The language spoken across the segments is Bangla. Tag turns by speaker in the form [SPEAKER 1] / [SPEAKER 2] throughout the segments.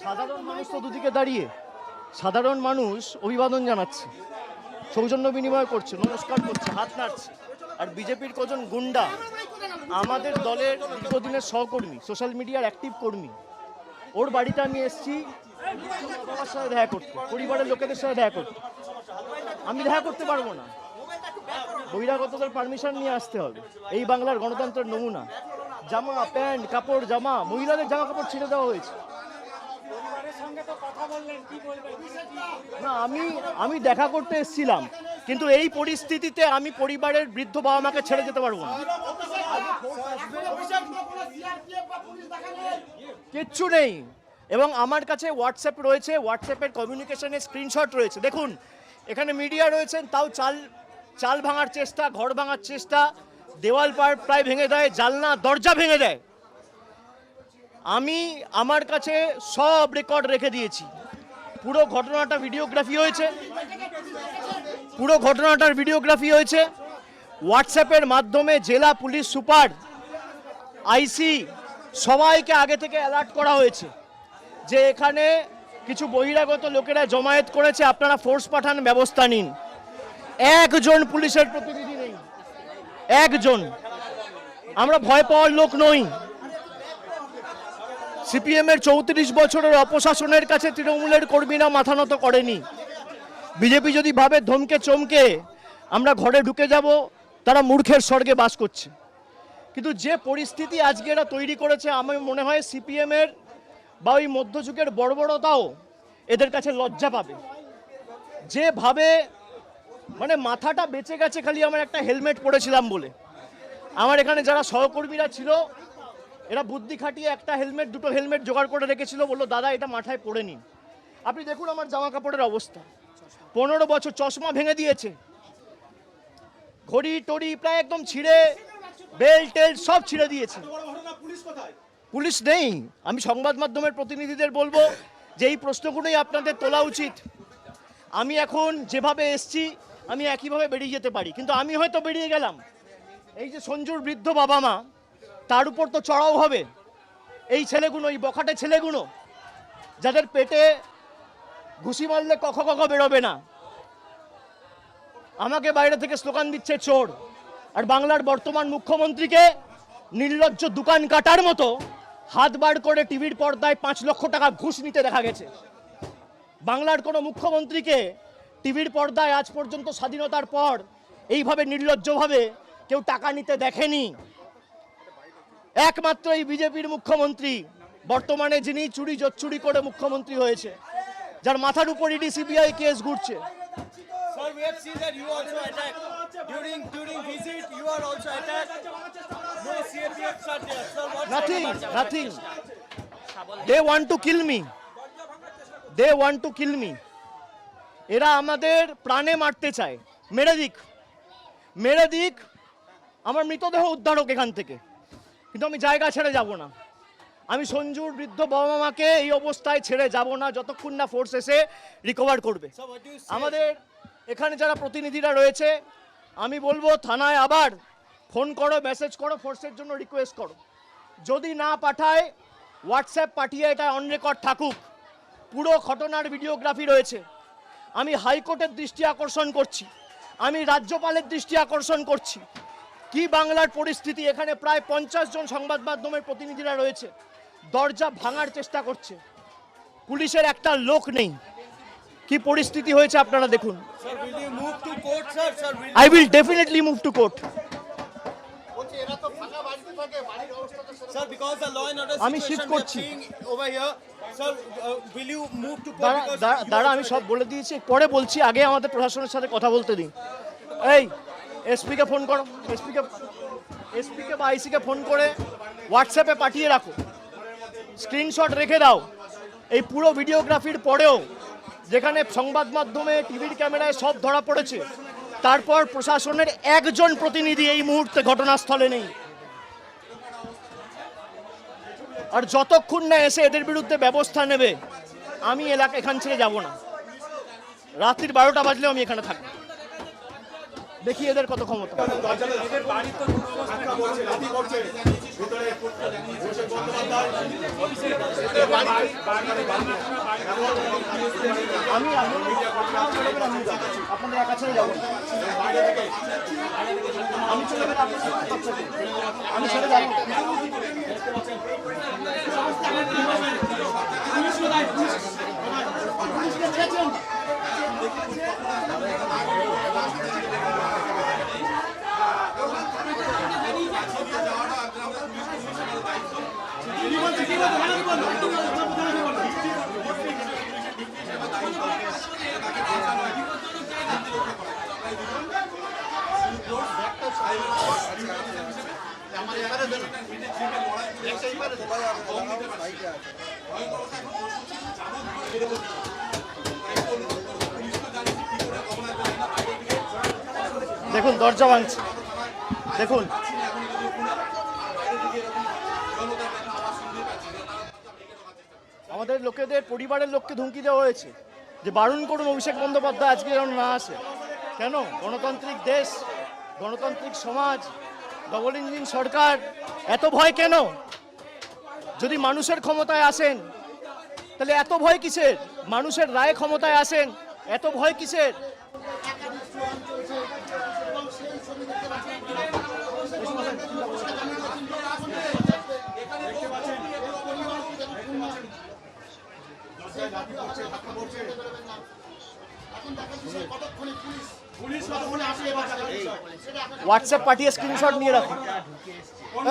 [SPEAKER 1] সাধারণ মানুষ তো দুদিকে দাঁড়িয়ে, সাধারণ মানুষ অভিবাদন জানাচ্ছে, সৌজন্য বিনিময় করছে, নমস্কার করছে, হাত নাড়ছে। আর বিজেপির কজন গুন্ডা আমাদের দলের দীর্ঘদিনের সহকর্মী, সোশ্যাল মিডিয়ার অ্যাক্টিভ কর্মী, ওর বাড়িতে আমি এসেছি বাবার সাথে দেখা করতে, পরিবারের লোকেদের সাথে দেখা করতে। আমি দেখা করতে পারবো না, বহিরাগতদের পারমিশন নিয়ে আসতে হবে। এই বাংলার গণতন্ত্রের নমুনা। জামা প্যান্ট কাপড় জামা, মহিলাদের জামা কাপড় ছেড়ে দেওয়া হয়েছে। না, আমি দেখা করতে এসেছিলাম, কিন্তু এই পরিস্থিতিতে আমি পরিবারের বৃদ্ধ বাবা মাকে ছেড়ে যেতে পারবো না। কিচ্ছু নেই। এবং আমার কাছে হোয়াটসঅ্যাপ রয়েছে, হোয়াটসঅ্যাপের কমিউনিকেশনের স্ক্রিনশট রয়েছে। দেখুন, এখানে মিডিয়া রয়েছেন, তাও চাল ভাঙার চেষ্টা, ঘর ভাঙার চেষ্টা, দেওয়াল প্রায় ভেঙে দেয়, জানলা দরজা ভেঙে দেয়। আমি আমার কাছে সব রেকর্ড রেখে দিয়েছি। পুরো ঘটনাটা ভিডিওগ্রাফি হয়েছে, হোয়াটসঅ্যাপের মাধ্যমে জেলা পুলিশ সুপার, আইসি সবাইকে আগে থেকে অ্যালার্ট করা হয়েছে যে এখানে কিছু বহিরাগত লোকেরা জমায়েত করেছে, আপনারা ফোর্স পাঠান, ব্যবস্থা নিন। একজন পুলিশের প্রতিনিধি নেই, একজন। আমরা ভয় পাওয়ার লোক নই। সিপিএমের 34 বছরের অপশাসনের কাছে তৃণমূলের কর্মীরা মাথা নত করেনি। বিজেপি যদি ভাবে ধমকে চমকে আমরা ঘরে ঢুকে যাব, তারা মূর্খের স্বর্গে বাস করছে। কিন্তু যে পরিস্থিতি আজকে এরা তৈরি করেছে, আমার মনে হয় সিপিএমের বা ওই মধ্যযুগের বর্বরতাও এদের কাছে লজ্জা পাবে। যেভাবে মানে মাথাটা বেঁচে গেছে খালি আমার একটা হেলমেট পরেছিলাম বলে। আমার এখানে যারা সহকর্মীরা ছিল, এরা বুদ্ধি খাটিয়ে একটা হেলমেট, দুটো হেলমেট জোগাড় করে রেখেছিল, বললো দাদা এটা মাথায় পরে নিন। আপনি দেখুন আমার জামা কাপড়ের অবস্থা। 15 বছর, চশমা ভেঙে দিয়েছে, ঘড়ি টড়ি প্রায় একদম ছিঁড়ে, বেল্ট টেল্ট সব ছিঁড়ে দিয়েছে। পুলিশ নেই। আমি সংবাদ মাধ্যমের প্রতিনিধিদের বলবো যে এই প্রশ্নগুলোই আপনাদের তোলা উচিত। আমি এখন যেভাবে এসছি আমি একইভাবে বেরিয়ে যেতে পারি, কিন্তু আমি হয়তো বেরিয়ে গেলাম, এই যে সঞ্জুর বৃদ্ধ বাবা মা, তার উপর তো চড়াও হবে এই ছেলেগুলো, এই বখাটে ছেলেগুলো, যাদের পেটে ঘুষি মারলে কখ বেরোবে না। আমাকে বাইরে থেকে স্লোগান দিচ্ছে চোর, আর বাংলার বর্তমান মুখ্যমন্ত্রীকে নির্লজ্জ দোকান কাটার মতো হাত বার করে টিভির পর্দায় 5 লক্ষ টাকা ঘুষ নিতে দেখা গেছে। বাংলার কোনো মুখ্যমন্ত্রীকে টিভির পর্দায় আজ পর্যন্ত স্বাধীনতার পর এইভাবে নির্লজ্জভাবে কেউ টাকা নিতে দেখেনি। একমাত্র এই বিজেপির মুখ্যমন্ত্রী বর্তমানে, যিনি চুরি জচ্চুরি করে মুখ্যমন্ত্রী হয়েছে, যার মাথার উপর ইডি সিবিআই কেস ঘুরছে।
[SPEAKER 2] Sir, we have seen that you also attacked. During visit, you are also attacked. No CAPF shot there. Sir,
[SPEAKER 1] Nothing. They want to kill me. এরা আমাদের প্রাণে মারতে চায়। মেরে দিক, আমার মৃতদেহ উদ্ধার হোক এখান থেকে, কিন্তু আমি জায়গা ছেড়ে যাব না। আমি সঞ্জুর বৃদ্ধ বাবা মাকে এই অবস্থায় ছেড়ে যাব না যতক্ষণ না ফোর্স এসে রিকভার করবে। আমাদের এখানে যারা প্রতিনিধিরা রয়েছে, আমি বলবো থানায় আবার ফোন করো, মেসেজ করো, ফোর্সের জন্য রিকোয়েস্ট করো। যদি না পাঠায়, হোয়াটসঅ্যাপ পাঠিয়ে এটা অন রেকর্ড থাকুক। পুরো ঘটনার ভিডিওগ্রাফি রয়েছে। আমি হাইকোর্টের দৃষ্টি আকর্ষণ করছি, আমি রাজ্যপালের দৃষ্টি আকর্ষণ করছি। কি বাংলার পরিস্থিতি, এখানে প্রায় 50 জন সংবাদ মাধ্যমের প্রতিনিধিরা রয়েছে, দরজা ভাঙার চেষ্টা করছে, পুলিশের একটা লোক নেই। কি পরিস্থিতি হয়েছে আপনারা দেখুন।
[SPEAKER 2] Sir, will you move to court, sir? Sir, will
[SPEAKER 1] I will definitely move to court.
[SPEAKER 2] Sir, because the law and order
[SPEAKER 1] আমি শিফট
[SPEAKER 2] situation we are
[SPEAKER 1] করছি।
[SPEAKER 2] seeing over here, sir, will you move to court? Because you
[SPEAKER 1] দাঁড়া,
[SPEAKER 2] also
[SPEAKER 1] আমি সব বলে দিয়েছি, পরে বলছি, আগে আমাদের প্রশাসনের সাথে কথা বলতে দিন। এই এসপিকে ফোন করো, এসপিকে বা আইসিকে ফোন করে হোয়াটসঅ্যাপে পাঠিয়ে রাখো, স্ক্রিনশট রেখে দাও। এই পুরো ভিডিওগ্রাফির পরেও যেখানে সংবাদ মাধ্যমে, টিভির ক্যামেরায় সব ধরা পড়েছে, তারপর প্রশাসনের একজন প্রতিনিধি এই মুহূর্তে ঘটনাস্থলে নেই। আর যতক্ষণ না এসে এদের বিরুদ্ধে ব্যবস্থা নেবে, আমি এখান ছেড়ে যাব না। রাত্রির 12টা বাজলেও আমি এখানে থাকবো। দেখি এদের কত ক্ষমতা। আমি আপনাদের একা ছেড়ে যাবো, আমি চলে গেলে আমি ছেড়ে যাবো। দেখুন দরজা ভাঙছে, দেখুন আমাদের লোকেদের পরিবারের লোককে ধমকি দেওয়া হয়েছে যে বারণ করুন অভিষেক বন্দ্যোপাধ্যায় আজকে যেন না আসে। কেন? গণতান্ত্রিক দেশ, গণতান্ত্রিক সমাজ, ডবল ইঞ্জিন সরকার, এত ভয় কেন? যদি মানুষের ক্ষমতায় আসেন তাহলে এত ভয় কিসের? মানুষের রায় ক্ষমতায় আসেন, এত ভয় কিসের? হোয়াটসঅ্যাপ পাঠিয়ে স্ক্রিনশট নিয়ে রাখুন।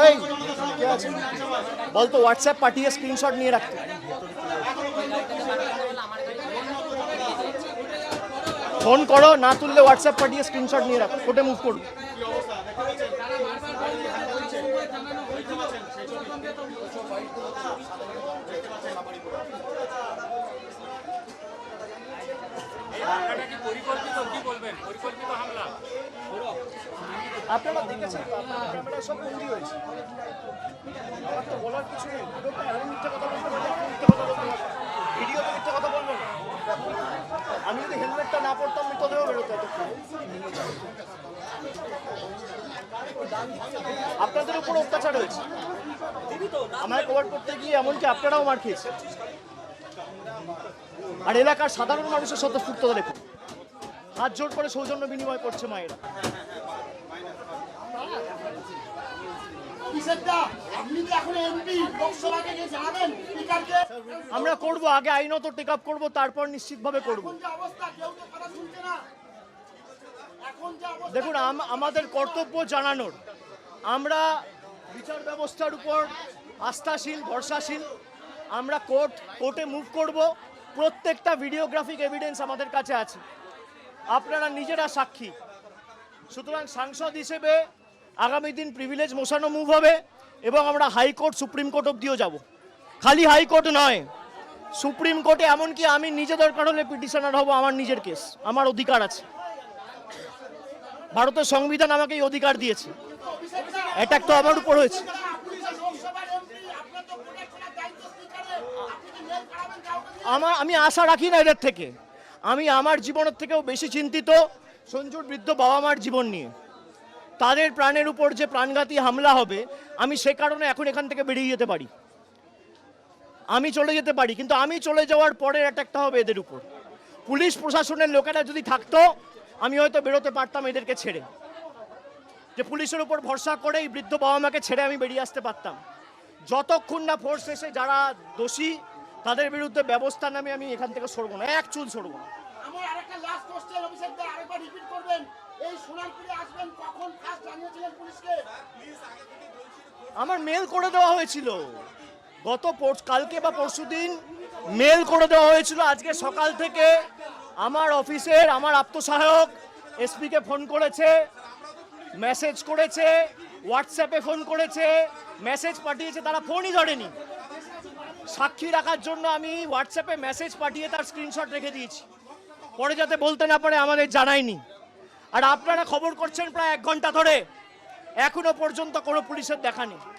[SPEAKER 1] এই কে আছে বলতো, হোয়াটসঅ্যাপ পাঠিয়ে স্ক্রিনশট নিয়ে রাখতে। ফোন করো, না তুললে হোয়াটসঅ্যাপ পাঠিয়ে স্ক্রিনশট নিয়ে রাখো, কোর্টে মুভ করুন। আপনারা দেখেছেন তো, আপনার ক্যামেরা সব বন্দি হয়েছে, আমার তো বলার কিছু নেই। মিথ্যে কথা বলতে পারলে মিথ্যে কথা বলতে পারবো, ভিডিওতে মিথ্যে কথা বলবো না। আমি যদি হেলমেটটা না পড়তাম মৃতদেহ বেরোতো এতক্ষণ। আপনাদের উপর অত্যাচার হয়েছে, আমায় কভার করতে গিয়ে এমনকি আপনারাও মার খেয়েছে। আর এলাকার সাধারণ মানুষের স্বতঃস্ফূর্ততা দেখুন, হাত জোর করে সৌজন্য বিনিময় করছে মায়েরা। আমরা করব, আগে আইনত টেক আপ করবো, তারপর নিশ্চিতভাবে করব। দেখুন আমাদের কর্তব্য জানানোর, আমরা বিচার ব্যবস্থার উপর আস্থাশীল, ভরসাশীল। আমরা কোর্টে মুভ করব। প্রত্যেকটা ভিডিওগ্রাফিক এভিডেন্স আমাদের কাছে আছে, আপনারা নিজেরা সাক্ষী। সুতরাং সাংসদ হিসেবে আগামী দিন প্রিভিলেজ মোশনও মুভ হবে এবং আমরা হাইকোর্ট, সুপ্রিম কোর্ট অবধিও যাব। খালি হাইকোর্ট নয়, সুপ্রিম কোর্টে, এমনকি আমি নিজে দরকার হলে পিটিশনার হব। আমার নিজের কেস, আমার অধিকার আছে। ভারতের সংবিধান আমাকে এই অধিকার দিয়েছে। অ্যাটাক তো আমার উপর হয়েছে। আমি আশা রাখি না এদের থেকে। আমি আমার জীবনের থেকেও বেশি চিন্তিত সঞ্জুর বৃদ্ধ বাবা মার জীবন নিয়ে। তাদের প্রাণের উপর যে প্রাণঘাতী হামলা হবে, আমি সে কারণে এখন এখান থেকে বেরিয়ে যেতে পারি, আমি চলে যেতে পারি, কিন্তু আমি চলে যাওয়ার পরের অ্যাটাকটা হবে এদের উপর। পুলিশ প্রশাসনের লোকেরা যদি থাকতো, আমি হয়তো বেরোতে পারতাম এদেরকে ছেড়ে, যে পুলিশের উপর ভরসা করে এই বৃদ্ধ বাবা মাকে ছেড়ে আমি বেরিয়ে আসতে পারতাম। যতক্ষণ না ফোর্স এসে যারা দোষী তাদের বিরুদ্ধে ব্যবস্থা নামে আমি এখান থেকে সরবো না, এক চুল সরবো না।
[SPEAKER 3] আমার আরেকটা লাস্ট কোশ্চেন, অভিষেক দা আরেকবার রিপিট করবেন, এই সোনারপুরে আসবেন কখন ফার্স্ট জানিয়েছিলেন পুলিশকে?
[SPEAKER 1] আমার মেল করে দেওয়া হয়েছিল কালকে বা পরশুদিন, মেল করে দেওয়া হয়েছিল। আজকে সকাল থেকে আমার অফিসের, আমার আত্মসহায়ক এসপিকে ফোন করেছে, মেসেজ করেছে, হোয়াটসঅ্যাপে ফোন করেছে, মেসেজ পাঠিয়েছে, তারা ফোনই ধরেনি। সাক্ষী রাখার জন্য আমি হোয়াটসঅ্যাপে মেসেজ পাঠিয়ে তার স্ক্রিনশট রেখে দিয়েছি, পরে যাতে বলতে না পারে আমাদের জানায়নি। আর আপনারা খবর করছেন প্রায় 1 ঘন্টা ধরে, এখনো পর্যন্ত কোনো পুলিশের দেখা নেই।